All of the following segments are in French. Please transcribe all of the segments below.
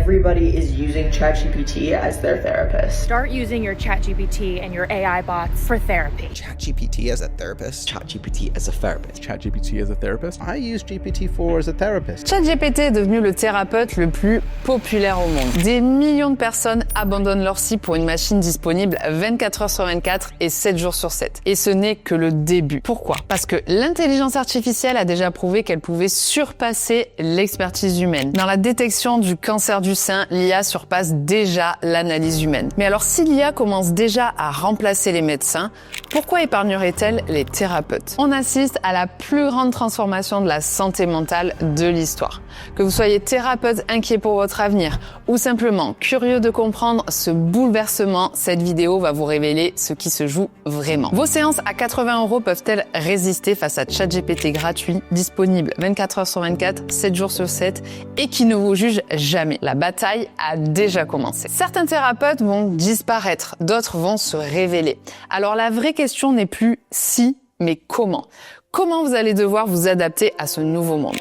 everybody is using ChatGPT as their therapist. Start using your ChatGPT and your AI bots for therapy. ChatGPT as a therapist? ChatGPT as a therapist. ChatGPT as a therapist? I use GPT-4 as a therapist. ChatGPT est devenu le thérapeute le plus populaire au monde. Des millions de personnes abandonnent leur site pour une machine disponible 24 heures sur 24 et 7 jours sur 7. Et ce n'est que le début. Pourquoi? Parce que l'intelligence artificielle a déjà prouvé qu'elle pouvait surpasser l'expertise humaine. Dans la détection du cancer du sein, l'IA surpasse déjà l'analyse humaine. Mais alors si l'IA commence déjà à remplacer les médecins, pourquoi épargnerait-elle les thérapeutes? On assiste à la plus grande transformation de la santé mentale de l'histoire. Que vous soyez thérapeute inquiet pour votre avenir ou simplement curieux de comprendre ce bouleversement, cette vidéo va vous révéler ce qui se joue vraiment. Vos séances à 80 € peuvent-elles résister face à ChatGPT gratuit, disponible 24 heures sur 24, 7 jours sur 7 et qui ne vous juge jamais? La bataille a déjà commencé. Certains thérapeutes vont disparaître, d'autres vont se révéler. Alors la vraie question n'est plus si, mais comment. Comment vous allez devoir vous adapter à ce nouveau monde?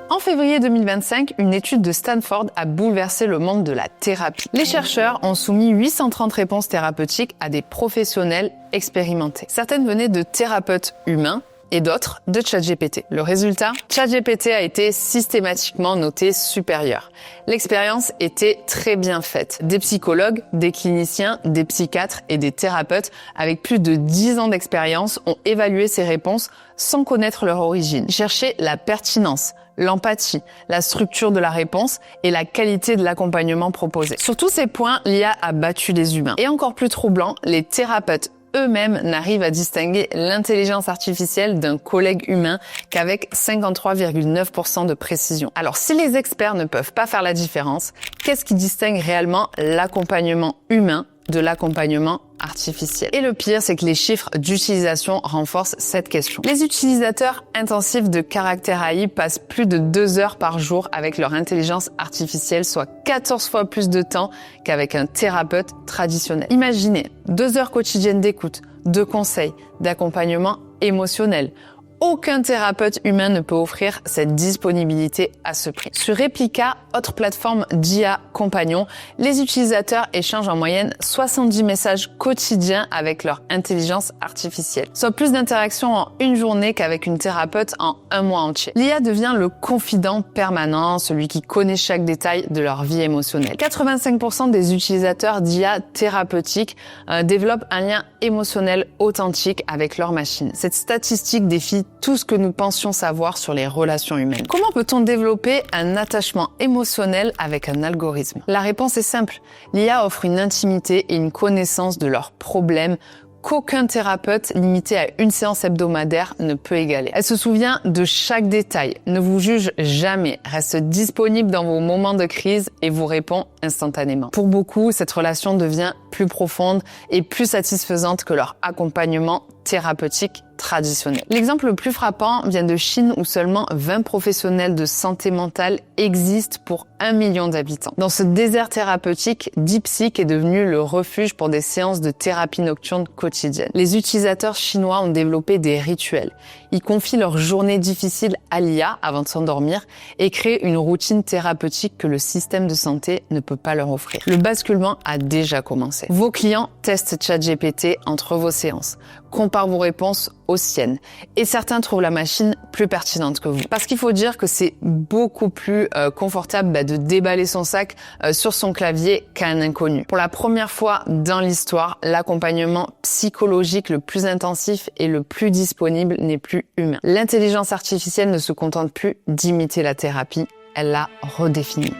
En février 2025, une étude de Stanford a bouleversé le monde de la thérapie. Les chercheurs ont soumis 830 réponses thérapeutiques à des professionnels expérimentés. Certaines venaient de thérapeutes humains et d'autres de ChatGPT. Le résultat, ChatGPT a été systématiquement noté supérieur. L'expérience était très bien faite. Des psychologues, des cliniciens, des psychiatres et des thérapeutes avec plus de 10 ans d'expérience ont évalué ces réponses sans connaître leur origine. Chercher la pertinence, l'empathie, la structure de la réponse et la qualité de l'accompagnement proposé. Sur tous ces points, l'IA a battu les humains. Et encore plus troublant, les thérapeutes eux-mêmes n'arrivent à distinguer l'intelligence artificielle d'un collègue humain qu'avec 53,9% de précision. Alors si les experts ne peuvent pas faire la différence, qu'est-ce qui distingue réellement l'accompagnement humain de l'accompagnement artificiel? Et le pire, c'est que les chiffres d'utilisation renforcent cette question. Les utilisateurs intensifs de Caractère AI passent plus de 2 heures par jour avec leur intelligence artificielle, soit 14 fois plus de temps qu'avec un thérapeute traditionnel. Imaginez 2 heures quotidiennes d'écoute, de conseils, d'accompagnement émotionnel. Aucun thérapeute humain ne peut offrir cette disponibilité à ce prix. Sur Replica, autre plateforme d'IA compagnon, les utilisateurs échangent en moyenne 70 messages quotidiens avec leur intelligence artificielle, soit plus d'interactions en une journée qu'avec une thérapeute en un mois entier. L'IA devient le confident permanent, celui qui connaît chaque détail de leur vie émotionnelle. 85% des utilisateurs d'IA thérapeutique développent un lien émotionnel authentique avec leur machine. Cette statistique défie tout ce que nous pensions savoir sur les relations humaines. Comment peut-on développer un attachement émotionnel avec un algorithme? La réponse est simple. L'IA offre une intimité et une connaissance de leurs problèmes qu'aucun thérapeute limité à une séance hebdomadaire ne peut égaler. Elle se souvient de chaque détail, ne vous juge jamais, reste disponible dans vos moments de crise et vous répond instantanément. Pour beaucoup, cette relation devient plus profonde et plus satisfaisante que leur accompagnement thérapeutique traditionnel. L'exemple le plus frappant vient de Chine où seulement 20 professionnels de santé mentale existent pour 1 million d'habitants. Dans ce désert thérapeutique, DeepSeek est devenu le refuge pour des séances de thérapie nocturne quotidienne. Les utilisateurs chinois ont développé des rituels. Ils confient leurs journées difficiles à l'IA avant de s'endormir et créent une routine thérapeutique que le système de santé ne peut pas leur offrir. Le basculement a déjà commencé. Vos clients testent ChatGPT entre vos séances, comparent vos réponses aux siennes. Et certains trouvent la machine plus pertinente que vous. Parce qu'il faut dire que c'est beaucoup plus confortable de déballer son sac sur son clavier qu'à un inconnu. Pour la première fois dans l'histoire, l'accompagnement psychologique le plus intensif et le plus disponible n'est plus humain. L'intelligence artificielle ne se contente plus d'imiter la thérapie, elle la redéfinit.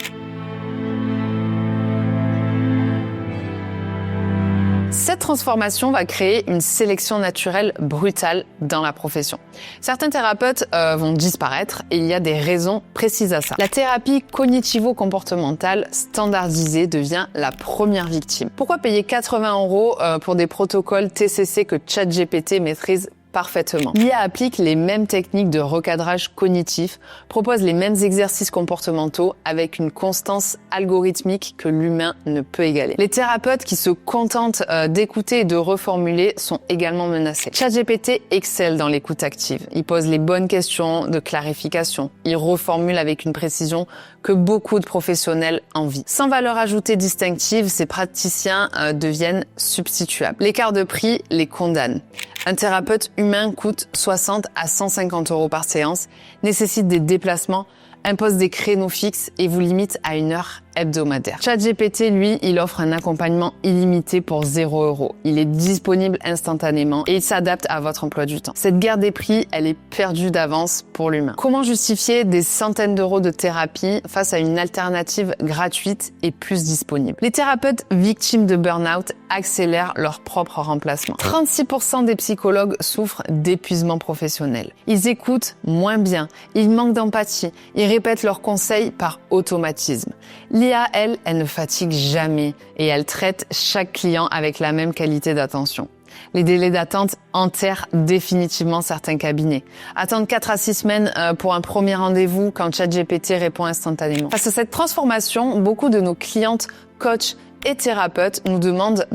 Cette transformation va créer une sélection naturelle brutale dans la profession. Certains thérapeutes vont disparaître et il y a des raisons précises à ça. La thérapie cognitivo-comportementale standardisée devient la première victime. Pourquoi payer 80 € pour des protocoles TCC que ChatGPT maîtrise parfaitement. L'IA applique les mêmes techniques de recadrage cognitif, propose les mêmes exercices comportementaux avec une constance algorithmique que l'humain ne peut égaler. Les thérapeutes qui se contentent d'écouter et de reformuler sont également menacés. ChatGPT excelle dans l'écoute active. Il pose les bonnes questions de clarification. Il reformule avec une précision que beaucoup de professionnels envient. Sans valeur ajoutée distinctive, ces praticiens deviennent substituables. L'écart de prix les condamne. Un thérapeute humain coûte 60 à 150 € par séance, nécessite des déplacements, impose des créneaux fixes et vous limite à 1 heure hebdomadaire. ChatGPT, lui, il offre un accompagnement illimité pour 0 €. Il est disponible instantanément et il s'adapte à votre emploi du temps. Cette guerre des prix, elle est perdue d'avance pour l'humain. Comment justifier des centaines d'euros de thérapie face à une alternative gratuite et plus disponible? Les thérapeutes victimes de burn-out accélèrent leur propre remplacement. 36% des psychologues souffrent d'épuisement professionnel. Ils écoutent moins bien, ils manquent d'empathie, ils répètent leurs conseils par automatisme. L'IA, elle ne fatigue jamais et elle traite chaque client avec la même qualité d'attention. Les délais d'attente enterrent définitivement certains cabinets. Attendre 4 à 6 semaines pour un premier rendez-vous quand ChatGPT répond instantanément. Face à cette transformation, beaucoup de nos clientes, coachs et thérapeutes nous demandent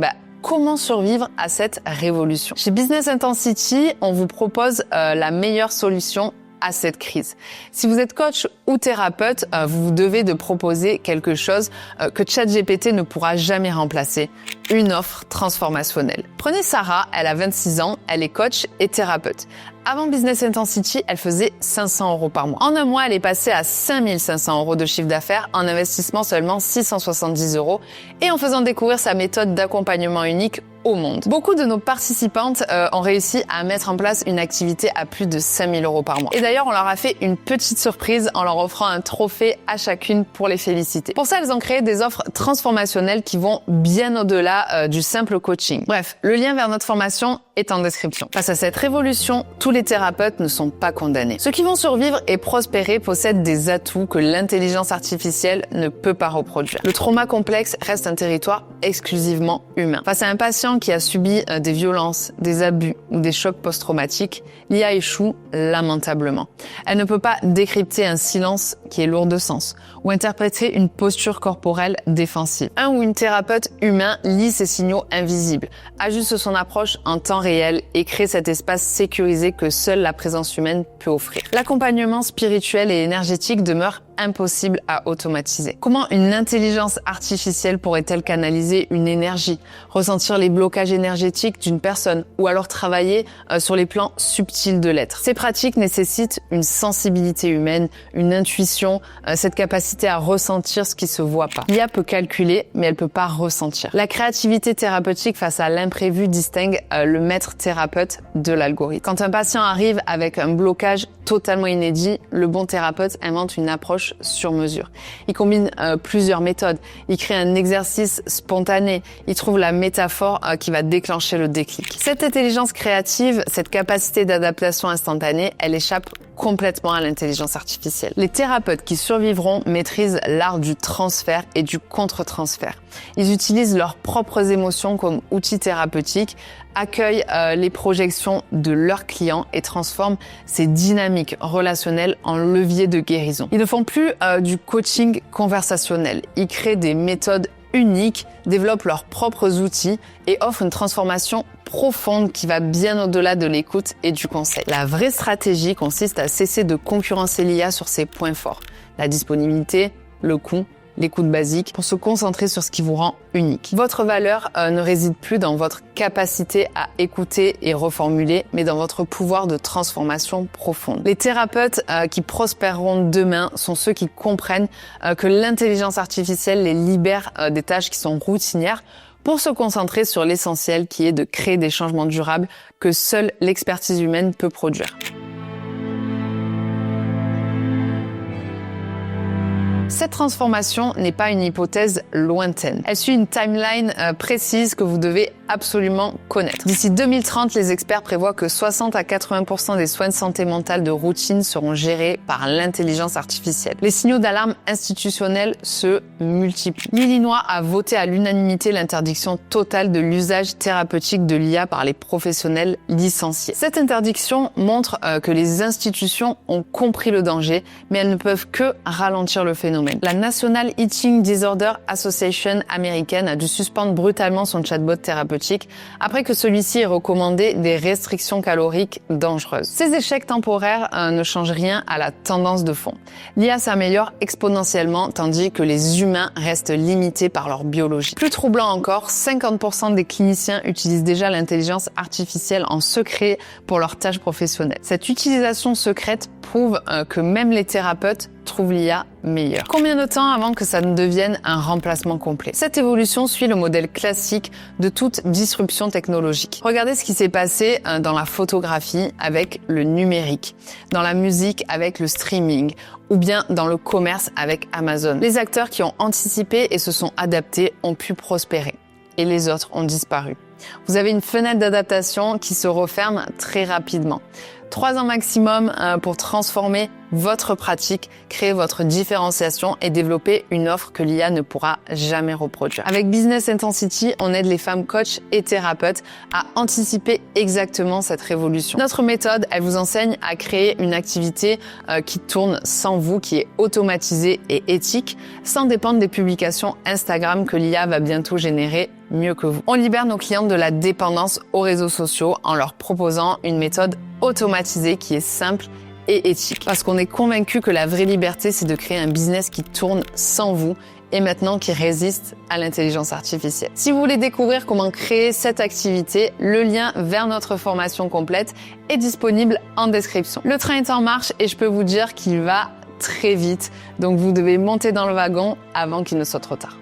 comment survivre à cette révolution. Chez Business Intensity, on vous propose la meilleure solution à cette crise. Si vous êtes coach ou thérapeute, vous devez de proposer quelque chose que ChatGPT ne pourra jamais remplacer, une offre transformationnelle. Prenez Sarah, elle a 26 ans, elle est coach et thérapeute. Avant Business Intensity, elle faisait 500 € par mois. En un mois, elle est passée à 5500 € de chiffre d'affaires, en investissement seulement 670 € et en faisant découvrir sa méthode d'accompagnement unique au monde. Beaucoup de nos participantes ont réussi à mettre en place une activité à plus de 5000 € par mois. Et d'ailleurs, on leur a fait une petite surprise en leur offrant un trophée à chacune pour les féliciter. Pour ça, elles ont créé des offres transformationnelles qui vont bien au-delà du simple coaching. Bref, le lien vers notre formation est en description. Face à cette révolution, tous les thérapeutes ne sont pas condamnés. Ceux qui vont survivre et prospérer possèdent des atouts que l'intelligence artificielle ne peut pas reproduire. Le trauma complexe reste un territoire exclusivement humain. Face à un patient qui a subi des violences, des abus ou des chocs post-traumatiques, l'IA échoue lamentablement. Elle ne peut pas décrypter un silence qui est lourd de sens ou interpréter une posture corporelle défensive. Un ou une thérapeute humain lit ces signaux invisibles, ajuste son approche en temps réel et crée cet espace sécurisé que seule la présence humaine peut offrir. L'accompagnement spirituel et énergétique demeure impossible à automatiser. Comment une intelligence artificielle pourrait-elle canaliser une énergie, ressentir les blocages énergétiques d'une personne ou alors travailler sur les plans subtils de l'être? Ces pratiques nécessitent une sensibilité humaine, une intuition, cette capacité à ressentir ce qui se voit pas. L'IA peut calculer, mais elle peut pas ressentir. La créativité thérapeutique face à l'imprévu distingue le maître thérapeute de l'algorithme. Quand un patient arrive avec un blocage totalement inédit, le bon thérapeute invente une approche sur mesure. Il combine plusieurs méthodes. Il crée un exercice spontané. Il trouve la métaphore qui va déclencher le déclic. Cette intelligence créative, cette capacité d'adaptation instantanée, elle échappe complètement à l'intelligence artificielle. Les thérapeutes qui survivront maîtrisent l'art du transfert et du contre-transfert. Ils utilisent leurs propres émotions comme outils thérapeutiques, accueillent les projections de leurs clients et transforment ces dynamiques relationnelles en levier de guérison. Ils ne font plus du coaching conversationnel. Ils créent des méthodes uniques, développent leurs propres outils et offrent une transformation profonde qui va bien au-delà de l'écoute et du conseil. La vraie stratégie consiste à cesser de concurrencer l'IA sur ses points forts, la disponibilité, le coût, l'écoute basique, pour se concentrer sur ce qui vous rend unique. Votre valeur ne réside plus dans votre capacité à écouter et reformuler, mais dans votre pouvoir de transformation profonde. Les thérapeutes qui prospéreront demain sont ceux qui comprennent que l'intelligence artificielle les libère des tâches qui sont routinières pour se concentrer sur l'essentiel qui est de créer des changements durables que seule l'expertise humaine peut produire. Cette transformation n'est pas une hypothèse lointaine. Elle suit une timeline précise que vous devez absolument connaître. D'ici 2030, les experts prévoient que 60 à 80% des soins de santé mentale de routine seront gérés par l'intelligence artificielle. Les signaux d'alarme institutionnels se multiplient. L'Illinois a voté à l'unanimité l'interdiction totale de l'usage thérapeutique de l'IA par les professionnels licenciés. Cette interdiction montre que les institutions ont compris le danger, mais elles ne peuvent que ralentir le phénomène. La National Eating Disorder Association américaine a dû suspendre brutalement son chatbot thérapeutique après que celui-ci ait recommandé des restrictions caloriques dangereuses. Ces échecs temporaires ne changent rien à la tendance de fond. L'IA s'améliore exponentiellement tandis que les humains restent limités par leur biologie. Plus troublant encore, 50% des cliniciens utilisent déjà l'intelligence artificielle en secret pour leurs tâches professionnelles. Cette utilisation secrète prouve que même les thérapeutes trouvent l'IA meilleure. Combien de temps avant que ça ne devienne un remplacement complet? Cette évolution suit le modèle classique de toute disruption technologique. Regardez ce qui s'est passé dans la photographie avec le numérique, dans la musique avec le streaming, ou bien dans le commerce avec Amazon. Les acteurs qui ont anticipé et se sont adaptés ont pu prospérer, et les autres ont disparu. Vous avez une fenêtre d'adaptation qui se referme très rapidement. 3 ans maximum pour transformer votre pratique, créer votre différenciation et développer une offre que l'IA ne pourra jamais reproduire. Avec Business Intensity, on aide les femmes coachs et thérapeutes à anticiper exactement cette révolution. Notre méthode, elle vous enseigne à créer une activité qui tourne sans vous, qui est automatisée et éthique, sans dépendre des publications Instagram que l'IA va bientôt générer mieux que vous. On libère nos clientes de la dépendance aux réseaux sociaux en leur proposant une méthode automatisée qui est simple et éthique. Parce qu'on est convaincu que la vraie liberté, c'est de créer un business qui tourne sans vous et maintenant qui résiste à l'intelligence artificielle. Si vous voulez découvrir comment créer cette activité, le lien vers notre formation complète est disponible en description. Le train est en marche et je peux vous dire qu'il va très vite, donc vous devez monter dans le wagon avant qu'il ne soit trop tard.